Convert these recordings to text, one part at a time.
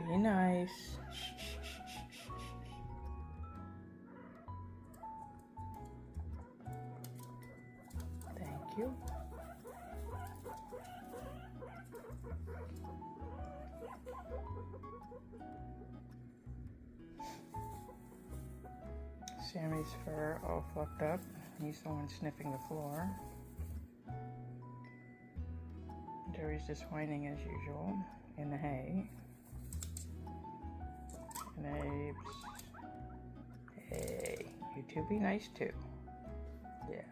Be nice. Shh, shh, shh, shh, shh. Thank you. Sammy's fur all fluffed up. He's the one sniffing the floor. Joey's just whining as usual in the hay. And Abe's, hey, you two be nice too. Yeah,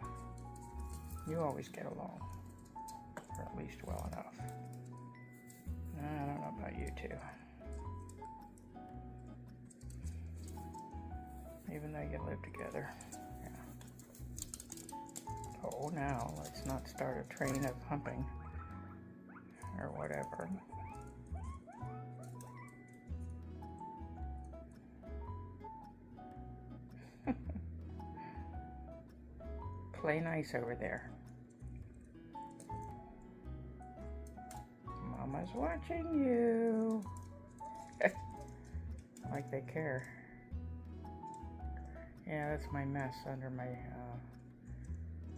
you always get along, or at least well enough. I don't know about you two. Even though you live together. Yeah. Oh, now let's not start a train of humping or whatever. Play nice over there. Mama's watching you. Like they care. Yeah, that's my mess under my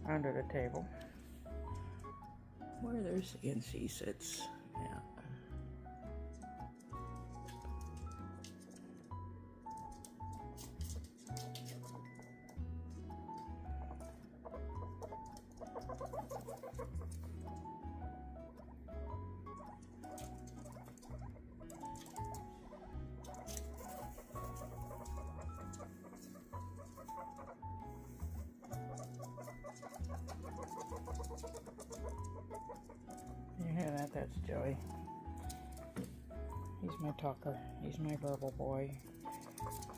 under the table where their CNC sits. Yeah. You hear that? That's Joey. He's my talker. He's my verbal boy.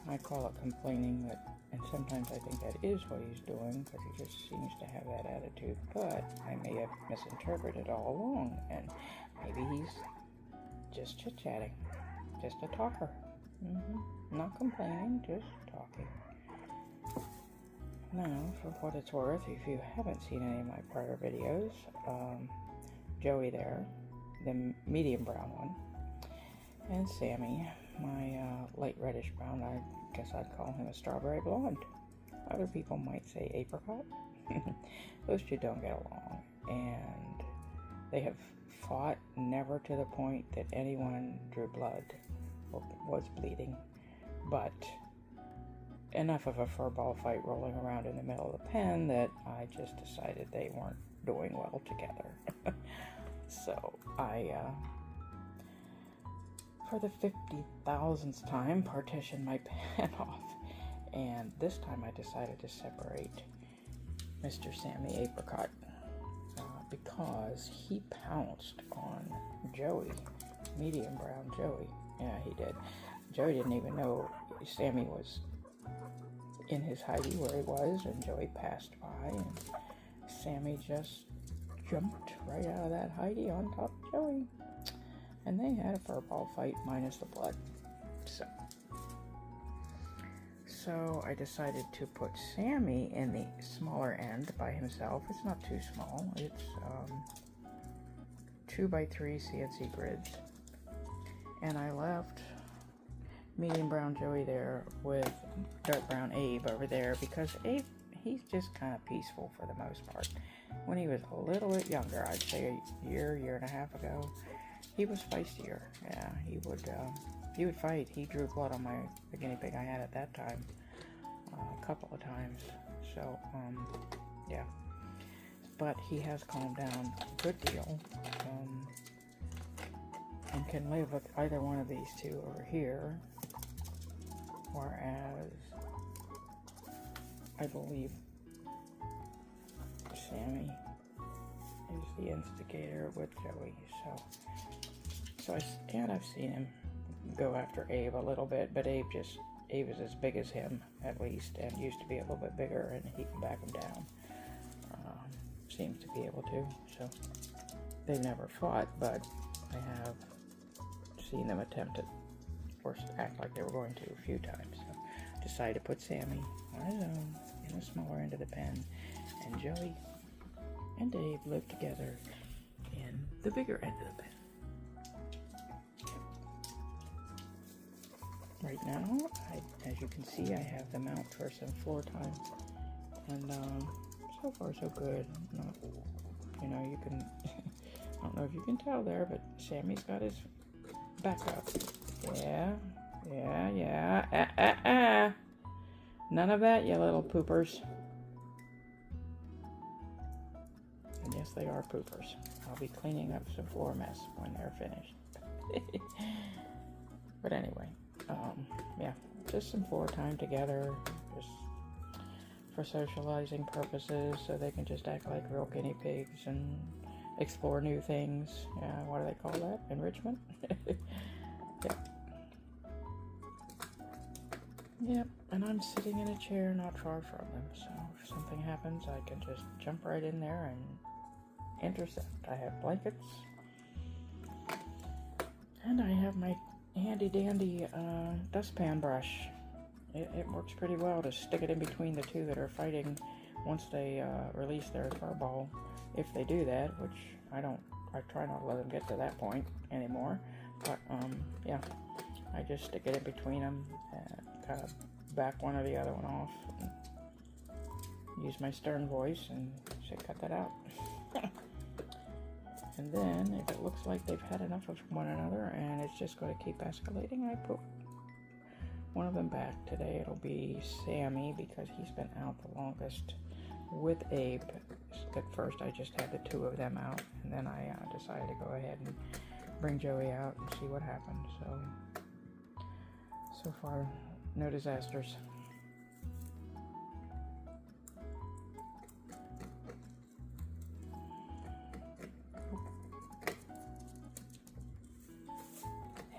I call it complaining, and sometimes I think that is what he's doing because he just seems to have that attitude. But I may have misinterpreted all along, and maybe he's just chit-chatting, just a talker. Not complaining, just talking. Now, for what it's worth, if you haven't seen any of my prior videos, Joey there, the medium brown one, and Sammy, my light reddish brown. I guess I'd call him a strawberry blonde. Other people might say apricot. Those two don't get along, and they have fought, never to the point that anyone drew blood or was bleeding, but enough of a furball fight rolling around in the middle of the pen that I just decided they weren't doing well together. So I, for the 50,000th time, partitioned my pen off, and this time I decided to separate Mr. Sammy Apricot because he pounced on Joey, medium brown Joey. Yeah, he did. Joey didn't even know Sammy was in his hidey where he was, and Joey passed by, and Sammy just jumped right out of that hidey on top of Joey, and they had a furball fight minus the blood. So I decided to put Sammy in the smaller end by himself. It's not too small. It's 2x3 CNC grids, and I left medium brown Joey there with dark brown Abe over there because Abe, he's just kind of peaceful for the most part. When he was a little bit younger, I'd say a year and a half ago, he was feistier. Yeah, he would fight. He drew blood on the guinea pig I had at that time a couple of times. So, yeah. But he has calmed down a good deal and can live with either one of these two over here. Whereas, I believe Sammy is the instigator with Joey. And I've seen him go after Abe a little bit, but Abe is as big as him, at least, and used to be a little bit bigger, and he can back him down. Seems to be able to, so they've never fought, but I have seen them attempt it, or act like they were going to a few times. So decided to put Sammy on his own in the smaller end of the pen, and Joey and Abe live together in the bigger end of the pen. right now, as you can see, I have them out for some floor time, and so far so good. You know, you can, I don't know if you can tell there, but Sammy's got his back up. Yeah. None of that, you little poopers. And yes, they are poopers. I'll be cleaning up some floor mess when they're finished. But anyway, yeah, just some floor time together, just for socializing purposes, so they can just act like real guinea pigs and explore new things. Yeah, what do they call that? Enrichment? Yeah. Yep, and I'm sitting in a chair not far from them, so if something happens, I can just jump right in there and intercept. I have blankets, and I have my handy dandy dustpan brush. It works pretty well to stick it in between the two that are fighting once they release their furball. If they do that, which I try not to let them get to that point anymore. But yeah, I just stick it in between them and kind of back one or the other one off. And use my stern voice and say, cut that out. And then, if it looks like they've had enough of one another and it's just going to keep escalating, I put one of them back. Today it'll be Sammy because he's been out the longest with Abe. At first I just had the two of them out, and then I decided to go ahead and bring Joey out and see what happened. So far, no disasters.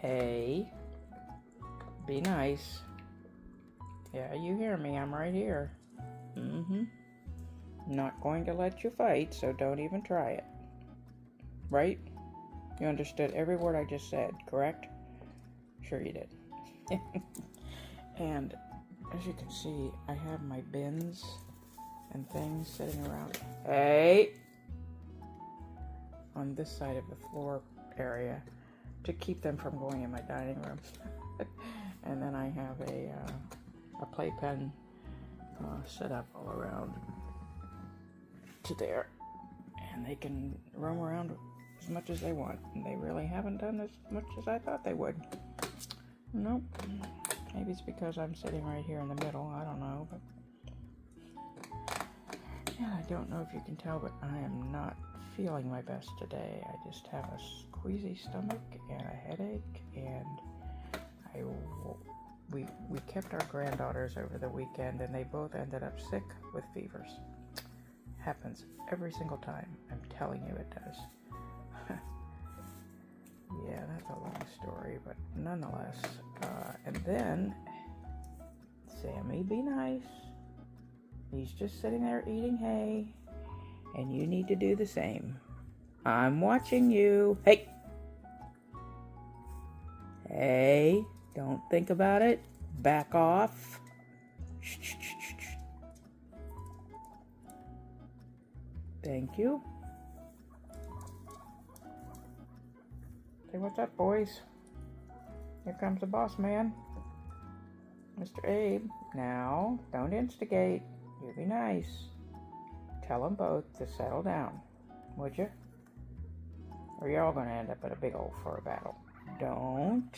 Hey, be nice. Yeah, you hear me, I'm right here. Not going to let you fight, so don't even try it. Right? You understood every word I just said, correct? Sure you did. And as you can see, I have my bins and things sitting around. Hey! On this side of the floor area to keep them from going in my dining room. And then I have a playpen set up all around to there, and they can roam around as much as they want, and they really haven't done as much as I thought they would. Nope. Maybe it's because I'm sitting right here in the middle, I don't know, but yeah, I don't know if you can tell, but I am not feeling my best today. I just have a queasy stomach and a headache, and we kept our granddaughters over the weekend, and they both ended up sick with fevers. Happens every single time. I'm telling you it does. Yeah, that's a long story, but nonetheless. And then, Sammy, be nice. He's just sitting there eating hay, and you need to do the same. I'm watching you. Hey! Hey, don't think about it. Back off. Shh, shh, shh, shh. Thank you. Say what's up, boys. Here comes the boss man. Mr. Abe. Now, don't instigate. You be nice. Tell them both to settle down, would you? Or you're all going to end up in a big old fur battle. Don't.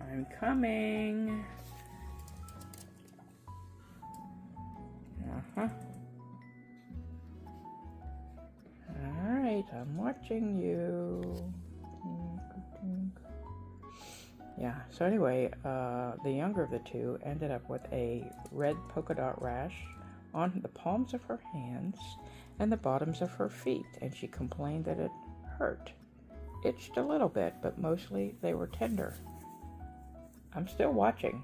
I'm coming. Uh-huh. Alright, I'm watching you. Yeah, so anyway, the younger of the two ended up with a red polka dot rash on the palms of her hands and the bottoms of her feet, and she complained that it hurt. Itched a little bit, but mostly they were tender. I'm still watching.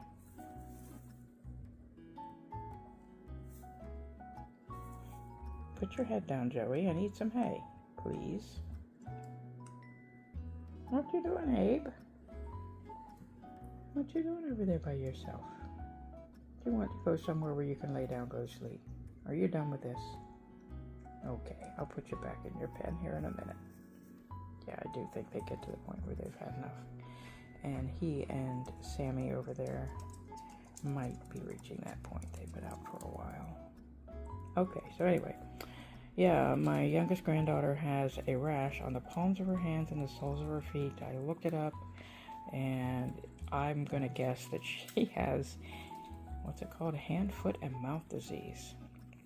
Put your head down, Joey, and eat some hay, please. What you doing, Abe? What you doing over there by yourself? Do you want to go somewhere where you can lay down, go to sleep? Are you done with this? Okay, I'll put you back in your pen here in a minute. Yeah, I do think they get to the point where they've had enough. And he and Sammy over there might be reaching that point. They've been out for a while. Okay, so anyway. Yeah, my youngest granddaughter has a rash on the palms of her hands and the soles of her feet. I looked it up, and I'm going to guess that she has, what's it called? Hand, foot, and mouth disease.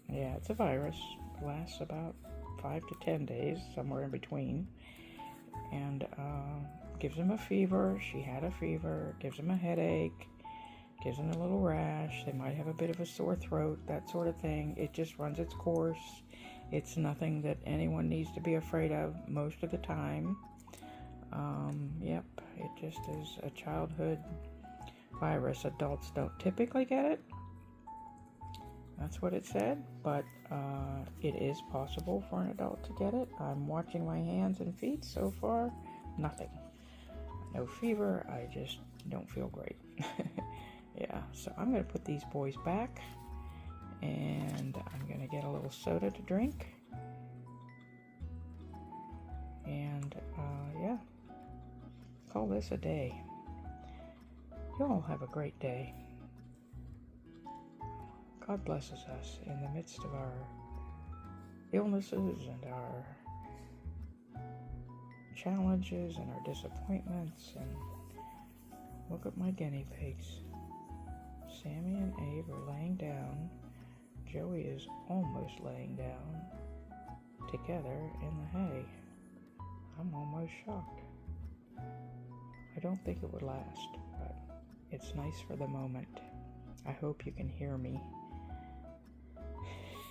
Yeah, it's a virus. It lasts about 5 to 10 days, somewhere in between. And gives them a fever. She had a fever. Gives them a headache. Gives them a little rash. They might have a bit of a sore throat, that sort of thing. It just runs its course. It's nothing that anyone needs to be afraid of most of the time. Yep, it just is a childhood virus. Adults don't typically get it. That's what it said, but it is possible for an adult to get it. I'm watching my hands and feet. So far, nothing. No fever. I just don't feel great. Yeah, so I'm going to put these boys back, and I'm going to get a little soda to drink. And, yeah, call this a day. You all have a great day. God blesses us in the midst of our illnesses and our challenges and our disappointments. And look at my guinea pigs. Sammy and Abe are laying down. Joey is almost laying down together in the hay. I'm almost shocked. I don't think it would last, but it's nice for the moment. I hope you can hear me.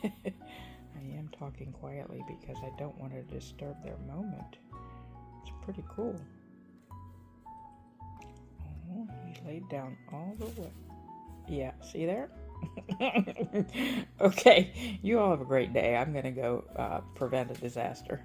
I am talking quietly because I don't want to disturb their moment. It's pretty cool. Oh, he laid down all the way. Yeah, see there? Okay, you all have a great day. I'm going to go prevent a disaster.